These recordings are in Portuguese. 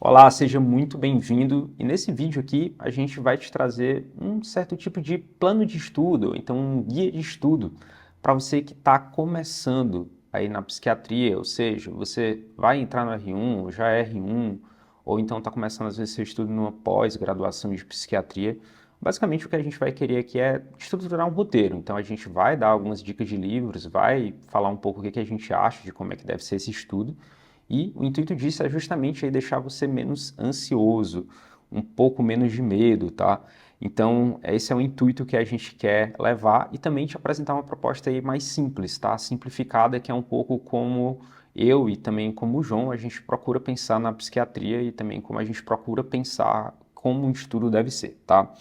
Olá, seja muito bem-vindo. E nesse vídeo aqui a gente vai te trazer um certo tipo de plano de estudo, ou então um guia de estudo para você que está começando aí na psiquiatria, ou seja, você vai entrar no R1, ou já é R1, ou então está começando às vezes seu estudo numa pós-graduação de psiquiatria. Basicamente o que a gente vai querer aqui é estruturar um roteiro. Então a gente vai dar algumas dicas de livros, vai falar um pouco o que a gente acha de como é que deve ser esse estudo. E o intuito disso é justamente aí deixar você menos ansioso, um pouco menos de medo, tá? Então, esse é o intuito que a gente quer levar e também te apresentar uma proposta aí mais simples, tá? Simplificada, que é um pouco como eu e também como o João, a gente procura pensar na psiquiatria e também como a gente procura pensar como um estudo deve ser, tá?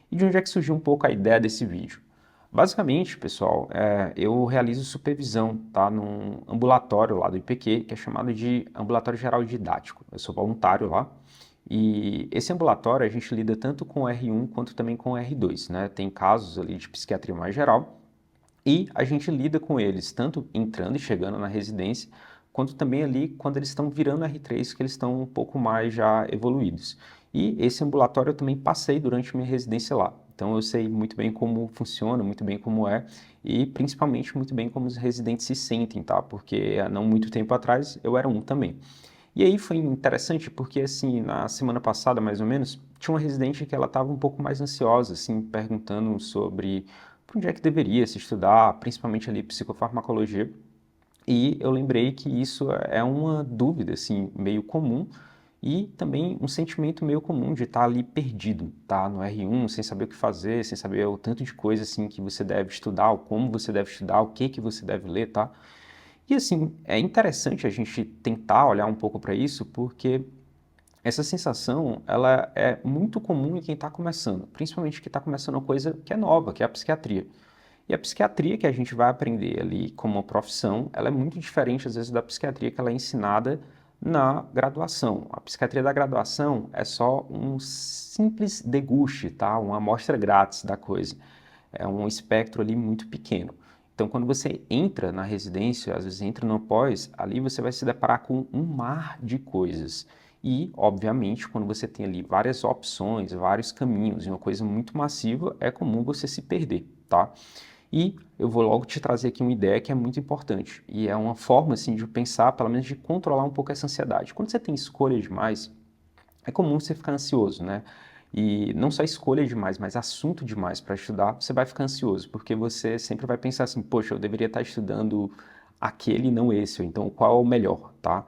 E de onde é que surgiu um pouco a ideia desse vídeo? Basicamente, pessoal, eu realizo supervisão, tá, num ambulatório lá do IPQ, que é chamado de Ambulatório Geral Didático. Eu sou voluntário lá. E esse ambulatório a gente lida tanto com o R1 quanto também com o R2, né? Tem casos ali de psiquiatria mais geral e a gente lida com eles tanto entrando e chegando na residência, quanto também ali quando eles estão virando R3, que eles estão um pouco mais já evoluídos. E esse ambulatório eu também passei durante minha residência lá. Então eu sei muito bem como funciona, muito bem como é e principalmente muito bem como os residentes se sentem, tá? Porque há não muito tempo atrás eu era um também. E aí foi interessante porque assim, na semana passada mais ou menos, tinha uma residente que ela estava um pouco mais ansiosa, assim, perguntando sobre por onde é que deveria se estudar, principalmente ali psicofarmacologia. E eu lembrei que isso é uma dúvida, assim, meio comum e também um sentimento meio comum de estar ali perdido, tá? No R1, sem saber o que fazer, sem saber o tanto de coisa, assim, que você deve estudar, ou como você deve estudar, o que você deve ler, tá? E assim, é interessante a gente tentar olhar um pouco para isso, porque essa sensação, ela é muito comum em quem está começando, principalmente quem está começando uma coisa que é nova, que é a psiquiatria. E a psiquiatria que a gente vai aprender ali como profissão, ela é muito diferente às vezes da psiquiatria que ela é ensinada na graduação. A psiquiatria da graduação é só um simples deguste, tá? Uma amostra grátis da coisa. É um espectro ali muito pequeno. Então, quando você entra na residência, às vezes entra no pós, ali você vai se deparar com um mar de coisas. E, obviamente, quando você tem ali várias opções, vários caminhos e uma coisa muito massiva, é comum você se perder, tá? E eu vou logo te trazer aqui uma ideia que é muito importante. E é uma forma, assim, de pensar, pelo menos de controlar um pouco essa ansiedade. Quando você tem escolha demais, é comum você ficar ansioso, né? E não só escolha demais, mas assunto demais para estudar, você vai ficar ansioso, porque você sempre vai pensar assim, poxa, eu deveria estar estudando aquele e não esse, ou então qual é o melhor, tá?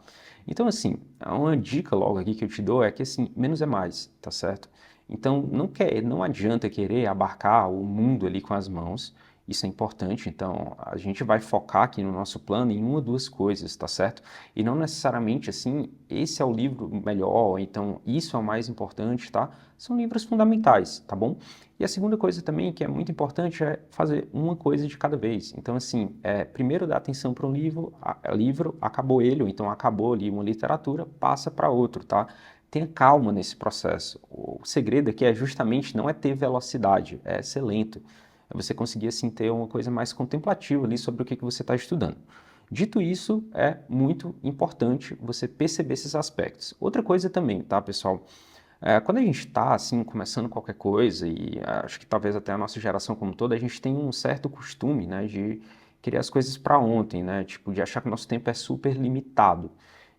Então, assim, uma dica logo aqui que eu te dou é que, assim, menos é mais, tá certo? Então, não adianta querer abarcar o mundo ali com as mãos, isso é importante, então a gente vai focar aqui no nosso plano em uma ou duas coisas, tá certo? E não necessariamente assim, esse é o livro melhor, então isso é o mais importante, tá? São livros fundamentais, tá bom? E a segunda coisa também que é muito importante é fazer uma coisa de cada vez. Então, assim, primeiro dá atenção para um livro, acabou ele, ou então acabou ali uma literatura, passa para outro, tá? Tenha calma nesse processo. O segredo aqui é justamente não é ter velocidade, é ser lento. É você conseguir assim ter uma coisa mais contemplativa ali sobre o que você está estudando. Dito isso, é muito importante você perceber esses aspectos. Outra coisa também, tá, pessoal? Quando a gente está assim começando qualquer coisa e acho que talvez até a nossa geração como toda, a gente tem um certo costume, né, de querer as coisas para ontem, né, tipo de achar que o nosso tempo é super limitado.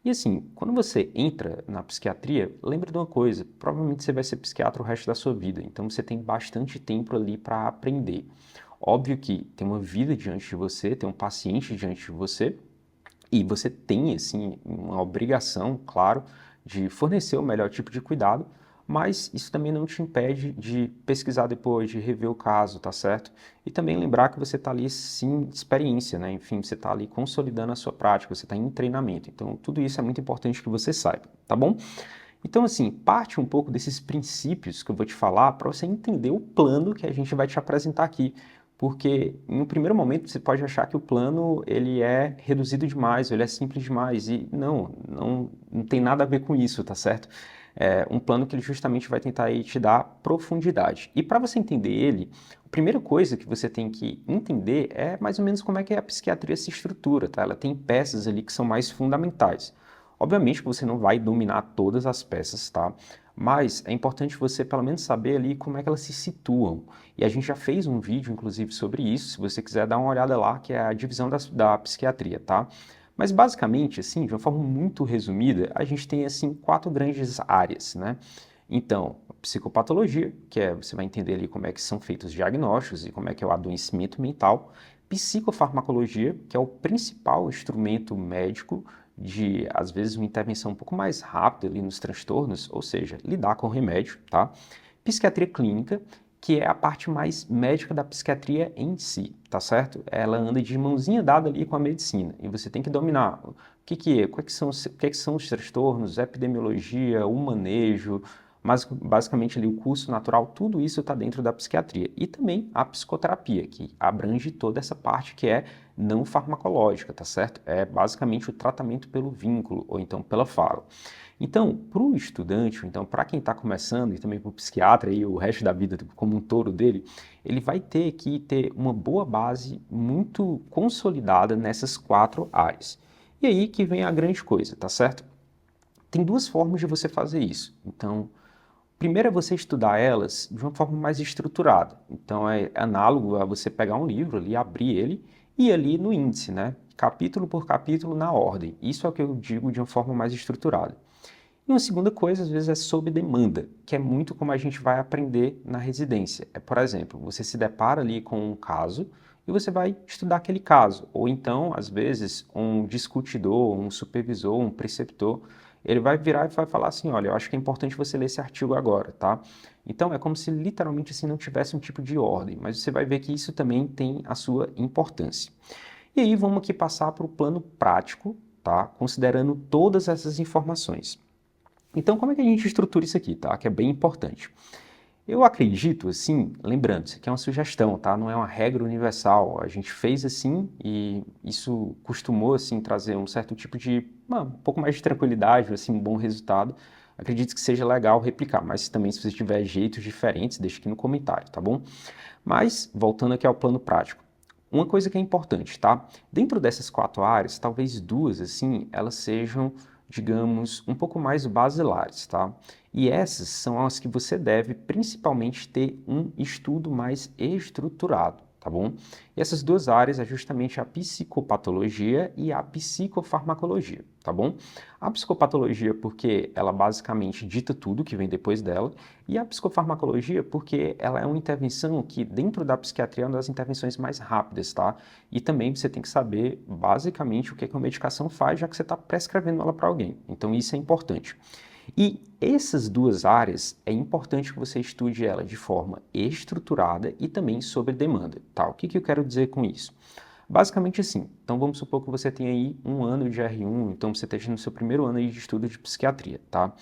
E assim, quando você entra na psiquiatria, lembre de uma coisa, provavelmente você vai ser psiquiatra o resto da sua vida, então você tem bastante tempo ali para aprender. Óbvio que tem uma vida diante de você, tem um paciente diante de você, e você tem, assim, uma obrigação, claro, de fornecer o melhor tipo de cuidado, mas isso também não te impede de pesquisar depois, de rever o caso, tá certo? E também lembrar que você está ali, sim, de experiência, né? Enfim, você está ali consolidando a sua prática, você está em treinamento. Então, tudo isso é muito importante que você saiba, tá bom? Então, assim, parte um pouco desses princípios que eu vou te falar para você entender o plano que a gente vai te apresentar aqui. Porque em um primeiro momento você pode achar que o plano ele é reduzido demais, ou ele é simples demais, e não tem nada a ver com isso, tá certo? É um plano que ele justamente vai tentar aí te dar profundidade. E para você entender ele, a primeira coisa que você tem que entender é mais ou menos como é que a psiquiatria se estrutura, tá? Ela tem peças ali que são mais fundamentais. Obviamente que você não vai dominar todas as peças, tá? Mas é importante você pelo menos saber ali como é que elas se situam. E a gente já fez um vídeo, inclusive, sobre isso, se você quiser dar uma olhada lá, que é a divisão da psiquiatria, tá? Mas basicamente, assim, de uma forma muito resumida, a gente tem, assim, 4 grandes áreas, né? Então, psicopatologia, que é, você vai entender ali como é que são feitos os diagnósticos e como é que é o adoecimento mental. Psicofarmacologia, que é o principal instrumento médico de, às vezes, uma intervenção um pouco mais rápida ali nos transtornos, ou seja, lidar com o remédio, tá? Psiquiatria clínica, que é a parte mais médica da psiquiatria em si, tá certo? Ela anda de mãozinha dada ali com a medicina, e você tem que dominar o que é, o que são os transtornos, epidemiologia, o manejo, mas basicamente ali o curso natural, tudo isso está dentro da psiquiatria. E também a psicoterapia, que abrange toda essa parte que é não farmacológica, tá certo? É basicamente o tratamento pelo vínculo, ou então pela fala. Então, para o estudante, ou então para quem está começando, e também para o psiquiatra e o resto da vida como um todo dele, ele vai ter que ter uma boa base muito consolidada nessas 4 áreas. E aí que vem a grande coisa, tá certo? Tem 2 formas de você fazer isso. Então, primeiro é você estudar elas de uma forma mais estruturada. Então é análogo a você pegar um livro ali, abrir ele e ir ali no índice, né? Capítulo por capítulo na ordem. Isso é o que eu digo de uma forma mais estruturada. E uma segunda coisa, às vezes, é sob demanda, que é muito como a gente vai aprender na residência. É, por exemplo, você se depara ali com um caso e você vai estudar aquele caso. Ou então, às vezes, um discutidor, um supervisor, um preceptor, ele vai virar e vai falar assim, olha, eu acho que é importante você ler esse artigo agora, tá? Então, é como se literalmente assim não tivesse um tipo de ordem, mas você vai ver que isso também tem a sua importância. E aí, vamos aqui passar para o plano prático, tá? Considerando todas essas informações. Então, como é que a gente estrutura isso aqui, tá? Que é bem importante. Eu acredito, assim, lembrando, isso aqui é uma sugestão, tá? Não é uma regra universal. A gente fez assim e isso costumou, assim, trazer um certo tipo de, um pouco mais de tranquilidade, assim, um bom resultado. Acredito que seja legal replicar, mas também se você tiver jeitos diferentes, deixa aqui no comentário, tá bom? Mas, voltando aqui ao plano prático. Uma coisa que é importante, tá? Dentro dessas 4 áreas, talvez 2, assim, elas sejam, digamos, um pouco mais basilares, tá? E essas são as que você deve principalmente ter um estudo mais estruturado, tá bom? E essas 2 áreas é justamente a psicopatologia e a psicofarmacologia, tá bom? A psicopatologia porque ela basicamente dita tudo que vem depois dela, e a psicofarmacologia porque ela é uma intervenção que dentro da psiquiatria é uma das intervenções mais rápidas, tá? E também você tem que saber basicamente o que uma medicação faz, já que você está prescrevendo ela para alguém. Então isso é importante. E essas 2 áreas é importante que você estude ela de forma estruturada e também sob demanda, tá? O que eu quero dizer com isso? Basicamente assim, então vamos supor que você tenha aí um ano de R1, então você esteja no seu primeiro ano aí de estudo de psiquiatria, tá?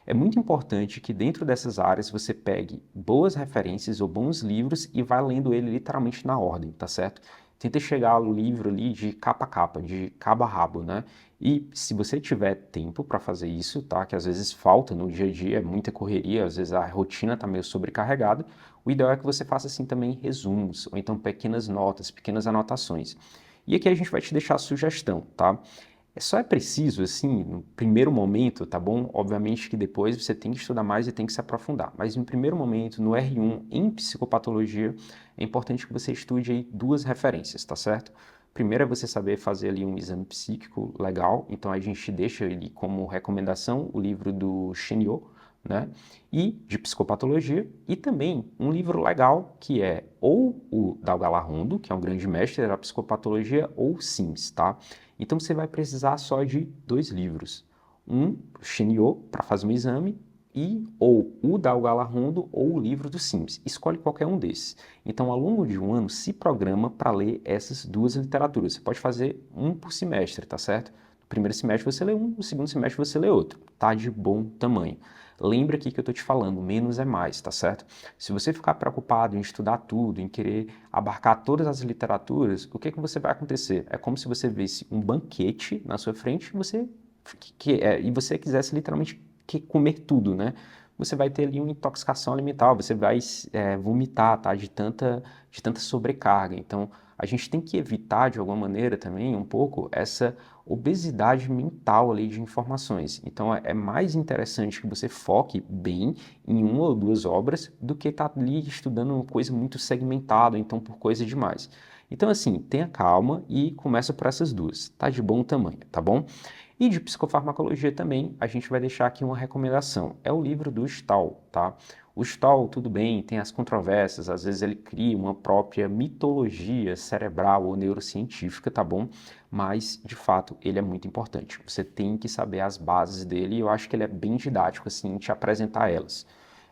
É muito importante que dentro dessas áreas você pegue boas referências ou bons livros e vá lendo ele literalmente na ordem, tá certo? Tenta chegar ao livro ali de capa a capa, de cabo a rabo, né? E se você tiver tempo para fazer isso, tá? Que às vezes falta no dia a dia, é muita correria, às vezes a rotina está meio sobrecarregada, o ideal é que você faça assim também resumos, ou então pequenas notas, pequenas anotações. E aqui a gente vai te deixar a sugestão, tá? Só é preciso, assim, no primeiro momento, tá bom? Obviamente que depois você tem que estudar mais e tem que se aprofundar. Mas no primeiro momento, no R1, em psicopatologia, é importante que você estude aí 2 referências, tá certo? Primeiro é você saber fazer ali um exame psíquico legal, então a gente deixa ali como recomendação o livro do Chenio, né? E de psicopatologia, e também um livro legal que é ou o Dalgal Arrondo, que é um grande mestre da psicopatologia, ou o Sims, tá? Então você vai precisar só de 2 livros. Um, Chenio, para fazer um exame, e ou o Dalgal Arrondo ou o livro do Sims. Escolhe qualquer um desses. Então, ao longo de um ano, se programa para ler essas 2 literaturas. Você pode fazer um por semestre, tá certo? No primeiro semestre você lê um, no segundo semestre você lê outro. Tá de bom tamanho. Lembra aqui que eu estou te falando, menos é mais, tá certo? Se você ficar preocupado em estudar tudo, em querer abarcar todas as literaturas, o que você vai acontecer? É como se você visse um banquete na sua frente e você quisesse literalmente comer tudo, né? Você vai ter ali uma intoxicação alimentar, você vai vomitar, tá? De tanta sobrecarga. Então, a gente tem que evitar, de alguma maneira, também, um pouco, essa obesidade mental ali de informações. Então é mais interessante que você foque bem em uma ou duas obras do que estar ali estudando uma coisa muito segmentada, então por coisa demais. Então assim, tenha calma e começa por essas duas, tá de bom tamanho, tá bom? E de psicofarmacologia também, a gente vai deixar aqui uma recomendação. É o livro do Stahl, tá? O Stahl, tudo bem, tem as controvérsias, às vezes ele cria uma própria mitologia cerebral ou neurocientífica, tá bom? Mas, de fato, ele é muito importante. Você tem que saber as bases dele e eu acho que ele é bem didático, assim, em te apresentar elas.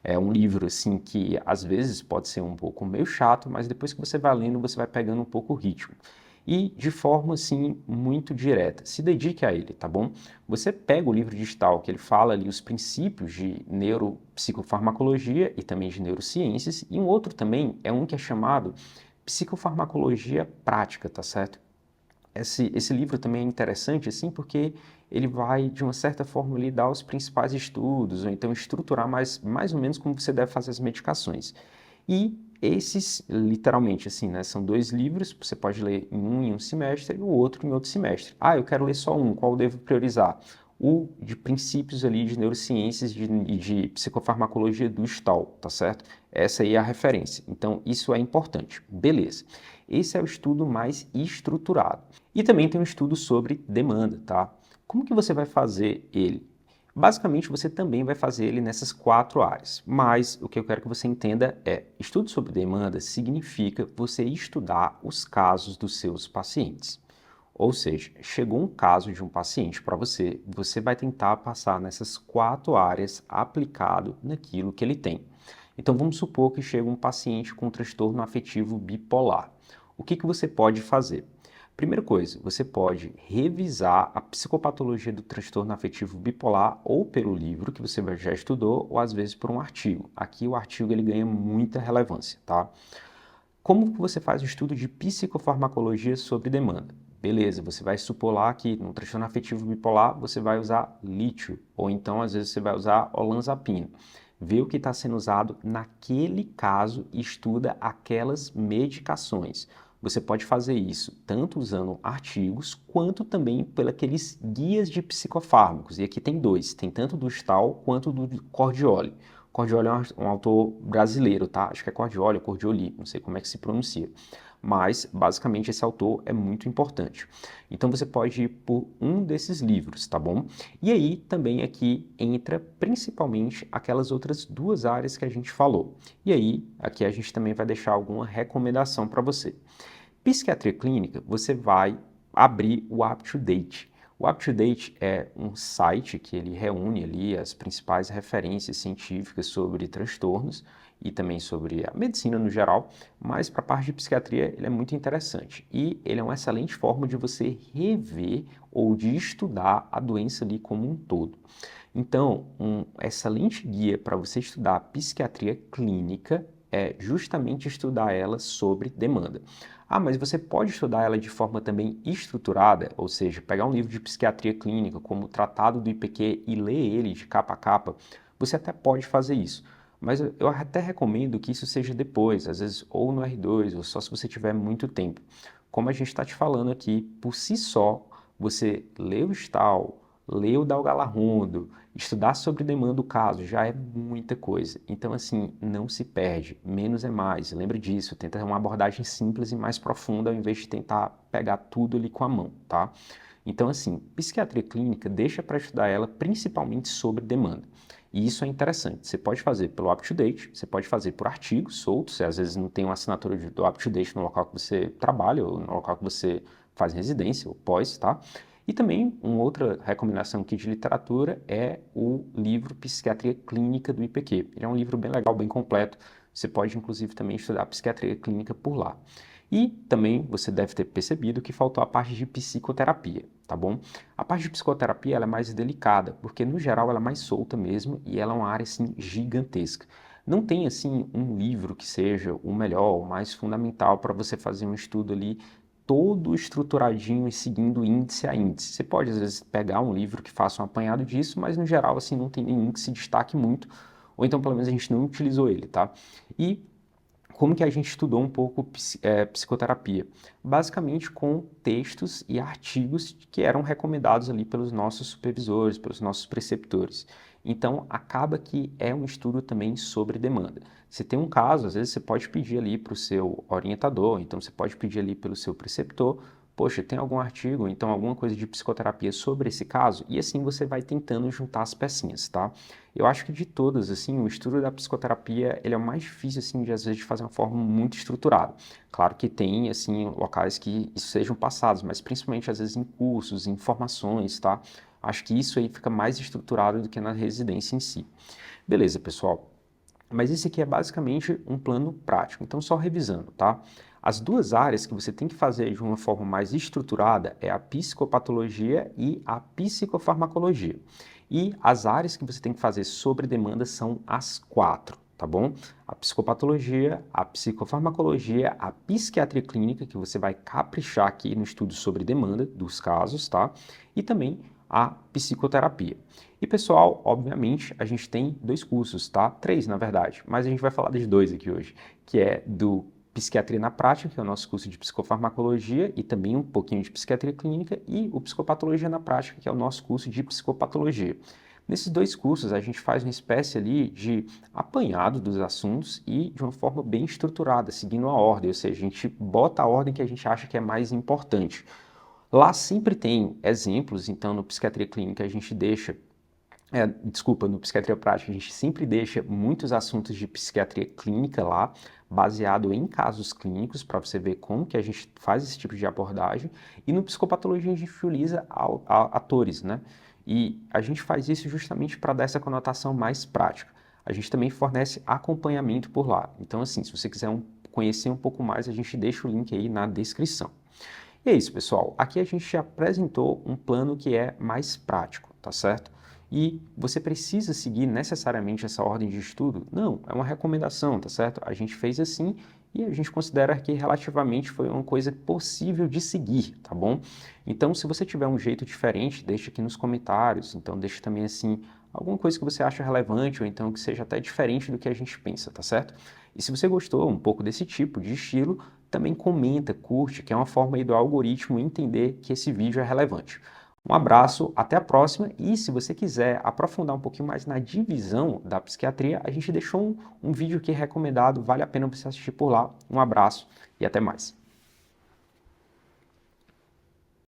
É um livro, assim, que às vezes pode ser um pouco meio chato, mas depois que você vai lendo, você vai pegando um pouco o ritmo e de forma assim muito direta. Se dedique a ele, tá bom? Você pega o livro digital que ele fala ali os princípios de neuropsicofarmacologia e também de neurociências, e um outro também é um que é chamado Psicofarmacologia Prática, tá certo? Esse livro também é interessante assim porque ele vai, de uma certa forma, lhe dar os principais estudos, ou então estruturar mais ou menos como você deve fazer as medicações. E esses, literalmente, assim, né, são dois livros, você pode ler em um semestre e o outro em outro semestre. Ah, eu quero ler só um, qual eu devo priorizar? O de princípios ali de neurociências e de psicofarmacologia do Stahl, tá certo? Essa aí é a referência. Então, isso é importante. Beleza. Esse é o estudo mais estruturado. E também tem um estudo sobre demanda, tá? Como que você vai fazer ele? Basicamente, você também vai fazer ele nessas 4 áreas, mas o que eu quero que você entenda é, estudo sobre demanda significa você estudar os casos dos seus pacientes. Ou seja, chegou um caso de um paciente para você, você vai tentar passar nessas 4 áreas aplicado naquilo que ele tem. Então vamos supor que chega um paciente com transtorno afetivo bipolar. O que você pode fazer? Primeira coisa, você pode revisar a psicopatologia do transtorno afetivo bipolar ou pelo livro que você já estudou ou às vezes por um artigo. Aqui o artigo ele ganha muita relevância, tá? Como que você faz o estudo de psicofarmacologia sobre demanda? Beleza, você vai supor lá que no transtorno afetivo bipolar você vai usar lítio, ou então às vezes você vai usar olanzapina. Vê o que está sendo usado naquele caso e estuda aquelas medicações. Você pode fazer isso tanto usando artigos, quanto também pelos guias de psicofármacos. E aqui tem dois, tem tanto do Stahl quanto do Cordioli. Cordioli é um autor brasileiro, tá? Acho que é Cordioli ou Cordioli, não sei como é que se pronuncia. Mas, basicamente, esse autor é muito importante. Então, você pode ir por um desses livros, tá bom? E aí, também aqui entra principalmente aquelas outras 2 áreas que a gente falou. E aí, aqui a gente também vai deixar alguma recomendação para você. Psiquiatria clínica, você vai abrir o UpToDate. O UpToDate é um site que ele reúne ali as principais referências científicas sobre transtornos e também sobre a medicina no geral, mas para a parte de psiquiatria ele é muito interessante e ele é uma excelente forma de você rever ou de estudar a doença ali como um todo. Então, um excelente guia para você estudar a psiquiatria clínica é justamente estudar ela sobre demanda. Ah, mas você pode estudar ela de forma também estruturada, ou seja, pegar um livro de psiquiatria clínica, como o Tratado do IPQ, e ler ele de capa a capa. Você até pode fazer isso, mas eu até recomendo que isso seja depois, às vezes ou no R2, ou só se você tiver muito tempo. Como a gente está te falando aqui, por si só, você lê o Stahl, lê o Dalgalarrondo, estudar sobre demanda do caso já é muita coisa. Então, assim, não se perde. Menos é mais. Lembre disso. Tenta ter uma abordagem simples e mais profunda ao invés de tentar pegar tudo ali com a mão, tá? Então, assim, psiquiatria clínica, deixa para estudar ela principalmente sobre demanda. E isso é interessante. Você pode fazer pelo UpToDate, você pode fazer por artigos soltos, você às vezes não tem uma assinatura do UpToDate no local que você trabalha ou no local que você faz residência ou pós, tá? E também, uma outra recomendação aqui de literatura é o livro Psiquiatria Clínica do IPQ. Ele é um livro bem legal, bem completo. Você pode, inclusive, também estudar psiquiatria clínica por lá. E também você deve ter percebido que faltou a parte de psicoterapia, tá bom? A parte de psicoterapia ela é mais delicada, porque no geral ela é mais solta mesmo e ela é uma área assim gigantesca. Não tem assim um livro que seja o melhor, o mais fundamental para você fazer um estudo ali todo estruturadinho e seguindo índice a índice. Você pode, às vezes, pegar um livro que faça um apanhado disso, mas, no geral, assim, não tem nenhum que se destaque muito, ou então, pelo menos, a gente não utilizou ele, tá? E como que a gente estudou um pouco psicoterapia? Basicamente com textos e artigos que eram recomendados ali pelos nossos supervisores, pelos nossos preceptores. Então, acaba que é um estudo também sobre demanda. Você tem um caso, às vezes você pode pedir ali para o seu orientador, então você pode pedir ali pelo seu preceptor, poxa, tem algum artigo, então alguma coisa de psicoterapia sobre esse caso? E assim você vai tentando juntar as pecinhas, tá? Eu acho que de todas, assim, o estudo da psicoterapia, ele é o mais difícil, assim, de às vezes de fazer uma forma muito estruturada. Claro que tem, assim, locais que isso sejam passados, mas principalmente às vezes em cursos, em formações, tá? Acho que isso aí fica mais estruturado do que na residência em si. Beleza, pessoal. Mas esse aqui é basicamente um plano prático. Então, só revisando, tá? As duas áreas que você tem que fazer de uma forma mais estruturada é a psicopatologia e a psicofarmacologia. E as áreas que você tem que fazer sobre demanda são as quatro, tá bom? A psicopatologia, a psicofarmacologia, a psiquiatria clínica, que você vai caprichar aqui no estudo sobre demanda dos casos, tá? E também a psicoterapia. E pessoal, obviamente, a gente tem 2 cursos, tá? 3, na verdade, mas a gente vai falar de 2 aqui hoje, que é do Psiquiatria na Prática, que é o nosso curso de psicofarmacologia e também um pouquinho de psiquiatria clínica, e o Psicopatologia na Prática, que é o nosso curso de psicopatologia. Nesses 2 cursos, a gente faz uma espécie ali de apanhado dos assuntos e de uma forma bem estruturada, seguindo a ordem, ou seja, a gente bota a ordem que a gente acha que é mais importante. Lá sempre tem exemplos, então no Psiquiatria Clínica a gente deixa no Psiquiatria Prática, a gente sempre deixa muitos assuntos de psiquiatria clínica lá, baseado em casos clínicos, para você ver como que a gente faz esse tipo de abordagem. E no Psicopatologia a gente utiliza atores, né? E a gente faz isso justamente para dar essa conotação mais prática. A gente também fornece acompanhamento por lá. Então, assim, se você quiser conhecer um pouco mais, a gente deixa o link aí na descrição. E é isso, pessoal. Aqui a gente apresentou um plano que é mais prático, tá certo? E você precisa seguir necessariamente essa ordem de estudo? Não, é uma recomendação, tá certo? A gente fez assim e a gente considera que relativamente foi uma coisa possível de seguir, tá bom? Então, se você tiver um jeito diferente, deixa aqui nos comentários. Então, deixa também assim alguma coisa que você acha relevante ou então que seja até diferente do que a gente pensa, tá certo? E se você gostou um pouco desse tipo de estilo, também comenta, curte, que é uma forma aí do algoritmo entender que esse vídeo é relevante. Um abraço, até a próxima, e se você quiser aprofundar um pouquinho mais na divisão da psiquiatria, a gente deixou um vídeo aqui recomendado, vale a pena você assistir por lá. Um abraço e até mais.